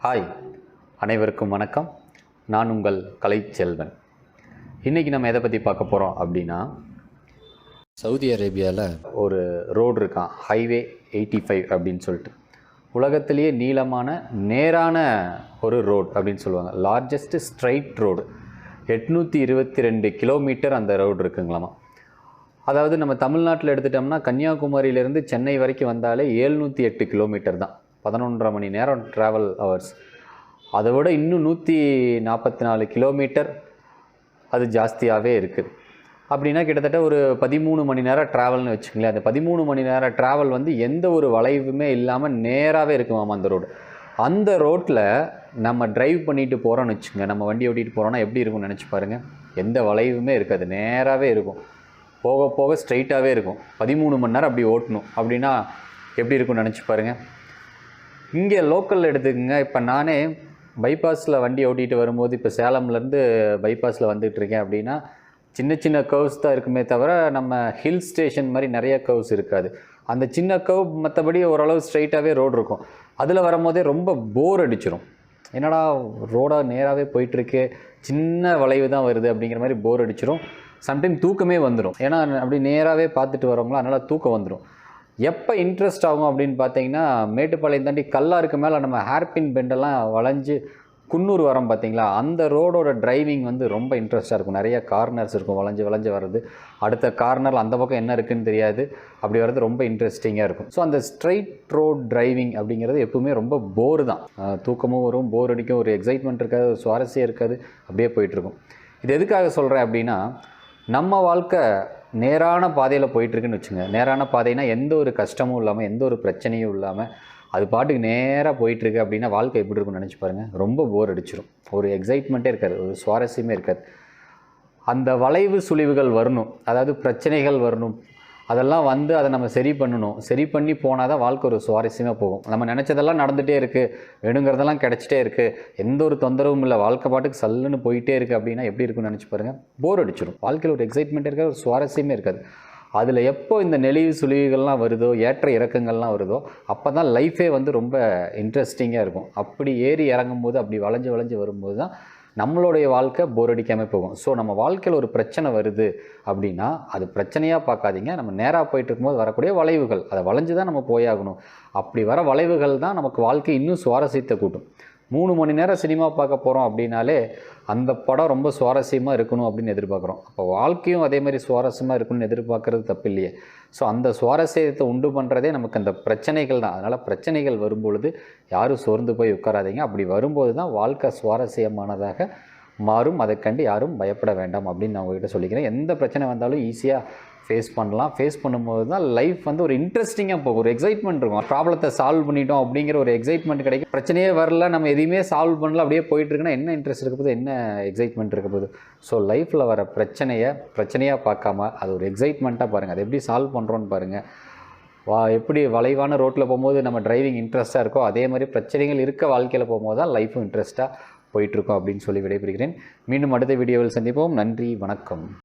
Hi, அனைவருக்கும் வணக்கம். நான் உங்கள் கலைச்செல்வன். இன்றைக்கி நம்ம எதை பற்றி பார்க்க போகிறோம் அப்படின்னா, சவுதி அரேபியாவில் ஒரு ரோடு இருக்கான், ஹைவே 85 அப்படின்னு சொல்லிட்டு. உலகத்திலேயே நீளமான நேரான ஒரு ரோடு அப்படின்னு சொல்லுவாங்க. லார்ஜஸ்ட் ஸ்ட்ரைட் ரோடு 822 கிலோமீட்டர் அந்த ரோடு இருக்குங்களாமா. அதாவது நம்ம தமிழ்நாட்டில் எடுத்துட்டோம்னா கன்னியாகுமரியிலேருந்து சென்னை வரைக்கும் வந்தாலே 708 கிலோமீட்டர் தான். 11.5 மணி நேரம் ட்ராவல் ஹவர்ஸ். அதை விட இன்னும் 144 கிலோமீட்டர் அது ஜாஸ்தியாகவே இருக்குது. அப்படின்னா கிட்டத்தட்ட ஒரு 13 மணி நேரம் ட்ராவல்னு வச்சுங்களேன். அந்த 13 மணி நேரம் ட்ராவல் வந்து எந்த ஒரு வளைவுமே இல்லாமல் நேராகவே இருக்குமாம் அந்த ரோடு. அந்த ரோட்டில் நம்ம ட்ரைவ் பண்ணிட்டு போகிறோன்னு வச்சுங்க, நம்ம வண்டி ஓட்டிகிட்டு போகிறோன்னா எப்படி இருக்கும்னு நினச்சி பாருங்கள். எந்த வளைவுமே இருக்காது, நேராகவே இருக்கும். போக போக ஸ்ட்ரைட்டாகவே இருக்கும். 13 மணி நேரம் அப்படி ஓட்டணும் அப்படின்னா எப்படி இருக்கும்னு நினச்சி பாருங்கள். இங்கே லோக்கலில் எடுத்துக்கோங்க. இப்போ நானே பைபாஸில் வண்டி ஓட்டிகிட்டு வரும்போது, இப்போ சேலம்லேருந்து பைபாஸில் வந்துட்டுருக்கேன் அப்படின்னா சின்ன சின்ன கர்வ்ஸ் தான் இருக்குமே தவிர நம்ம ஹில் ஸ்டேஷன் மாதிரி நிறைய கர்வ்ஸ் இருக்காது. அந்த சின்ன கர்வ் மற்றபடி ஓரளவு ஸ்ட்ரைட்டாகவே ரோடு இருக்கும். அதில் வரும்போதே ரொம்ப போர் அடிச்சிடும். என்னடா ரோடாக நேராகவே போயிட்டுருக்கு, சின்ன வளைவு தான் வருது அப்படிங்கிற மாதிரி போர் அடிச்சிடும். சம்டைம் தூக்கமே வந்துடும். ஏன்னா அப்படி நேராகவே பார்த்துட்டு வரவங்களா, அதனால் தூக்கம் வந்துடும். எப்போ இன்ட்ரெஸ்ட் ஆகும் அப்படின்னு பார்த்தீங்கன்னா, மேட்டுப்பாளையம் தாண்டி கல்லாருக்கு மேலே நம்ம ஹேர்பின் பெண்டெல்லாம் வளைஞ்சு குன்னூர் வரோம் பார்த்தீங்களா, அந்த ரோடோட டிரைவிங் வந்து ரொம்ப இன்ட்ரெஸ்ட்டாக இருக்கும். நிறைய கார்னர்ஸ் இருக்கும், வளைஞ்சு வளைஞ்சு வர்றது. அடுத்த கார்னரில் அந்த பக்கம் என்ன இருக்குதுன்னு தெரியாது, அப்படி வர்றது ரொம்ப இன்ட்ரெஸ்டிங்காக இருக்கும். ஸோ அந்த ஸ்ட்ரைட் ரோட் டிரைவிங் அப்படிங்கிறது எப்பவுமே ரொம்ப போர் தான். தூக்கமும் வரும், போர் அடிக்கும், ஒரு எக்ஸைட்மெண்ட் இருக்காது, ஒரு சுவாரஸ்யம் இருக்காது, அப்படியே போயிட்டுருக்கும். இது எதுக்காக சொல்கிறேன் அப்படின்னா, நம்ம வாழ்க்கை நேரான பாதையில் போயிட்டுருக்குன்னு வச்சுங்க. நேரான பாதைனா எந்த ஒரு கஷ்டமும் இல்லாமல், எந்த ஒரு பிரச்சனையும் இல்லாமல் அது பாட்டுக்கு நேராக போயிட்டுருக்கு அப்படின்னா வாழ்க்கை எப்படி இருக்குன்னு நினச்சி பாருங்கள். ரொம்ப போர் அடிச்சிடும். ஒரு எக்ஸைட்மெண்ட்டே இருக்காது, ஒரு சுவாரஸ்யமே இருக்காது. அந்த வளைவு சுழிவுகள் வரணும், அதாவது பிரச்சனைகள் வரணும், அதெல்லாம் வந்து அதை நம்ம சரி பண்ணணும். சரி பண்ணி போனால் தான் வாழ்க்கை ஒரு சுவாரஸ்யமாக போகும். நம்ம நினச்சதெல்லாம் நடந்துகிட்டே இருக்குது, வேணுங்கிறதெல்லாம் கிடச்சிட்டே இருக்குது, எந்த ஒரு தொந்தரவும் இல்லை, வாழ்க்கை பாட்டுக்கு சல்லுன்னு போயிட்டே இருக்குது அப்படின்னா எப்படி இருக்குன்னு நினச்சி பாருங்கள். போர் அடிச்சிடும். வாழ்க்கையில் ஒரு எக்ஸைட்மெண்ட் இருக்காது, ஒரு சுவாரஸ்யமே இருக்காது. அதில் எப்போ இந்த நெளிவு சுழிவுகள்லாம் வருதோ, ஏற்ற இறக்கங்கள்லாம் வருதோ, அப்போ தான் லைஃபே வந்து ரொம்ப இன்ட்ரெஸ்டிங்காக இருக்கும். அப்படி ஏறி இறங்கும்போது, அப்படி வளைஞ்சு வளைஞ்சு வரும்போது தான் நம்மளுடைய வாழ்க்கை போர் அடிக்காமல் போகும். ஸோ நம்ம வாழ்க்கையில் ஒரு பிரச்சனை வருது அப்படின்னா அது பிரச்சனையாக பார்க்காதீங்க. நம்ம நேராக போயிட்டு இருக்கும்போது வரக்கூடிய வளைவுகள், அதை வளைஞ்சு தான் நம்ம போயாகணும். அப்படி வர வளைவுகள் தான் நமக்கு வாழ்க்கை இன்னும் சுவாரஸ்யத்தை கூட்டும். 3 மணி நேரம் சினிமா பார்க்க போகிறோம் அப்படின்னாலே அந்த படம் ரொம்ப சுவாரஸ்யமாக இருக்கணும் அப்படின்னு எதிர்பார்க்குறோம். அப்போ வாழ்க்கையும் அதே மாதிரி சுவாரஸ்யமாக இருக்கணும்னு எதிர்பார்க்குறது தப்பு இல்லையே. ஸோ அந்த சுவாரஸ்யத்தை உண்டு பண்ணுறதே நமக்கு அந்த பிரச்சனைகள் தான். அதனால் பிரச்சனைகள் வரும்பொழுது யாரும் சோர்ந்து போய் உட்காராதீங்க. அப்படி வரும்போது தான் வாழ்க்கை சுவாரஸ்யமானதாக மாறும். அதை கண்டு யாரும் பயப்பட வேண்டாம் அப்படின்னு நான் உங்கள்கிட்ட சொல்லிக்கிறேன். எந்த பிரச்சனை வந்தாலும் ஈஸியாக ஃபேஸ் பண்ணலாம். ஃபேஸ் பண்ணும்போது தான் லைஃப் வந்து ஒரு இன்ட்ரெஸ்டிங்காக போகும், ஒரு எக்ஸைட்மெண்ட் இருக்கும். ப்ராப்ளத்தை சால்வ் பண்ணிட்டோம் அப்படிங்கிற ஒரு எக்ஸைட்மெண்ட் கிடைக்கும். பிரச்சனையே வரல, நம்ம எதையுமே சால்வ் பண்ணல, அப்படியே போயிட்டுருக்குன்னா என்ன இன்ட்ரெஸ்ட் இருக்க போகுது, என்ன எக்ஸைட்மெண்ட் இருக்க போகுது? ஸோ லைஃப்பில் வர பிரச்சனையாக பார்க்காம அது ஒரு எக்ஸைட்மெண்ட்டாக பாருங்கள். அதை எப்படி சால்வ் பண்ணுறோன்னு பாருங்கள். எப்படி வளைவான ரோட்டில் போகும்போது நம்ம டிரைவிங் இன்ட்ரெஸ்ட்டாக இருக்கோ, அதே மாதிரி பிரச்சனைகள் இருக்க வாழ்க்கையில் போகும்போது தான் லைஃப்பும் இன்ட்ரெஸ்ட்டாக போயிட்டுருக்கோம் அப்படின்னு சொல்லி விடைபெறுகிறேன். மீண்டும் அடுத்த வீடியோவில் சந்திப்போம். நன்றி, வணக்கம்.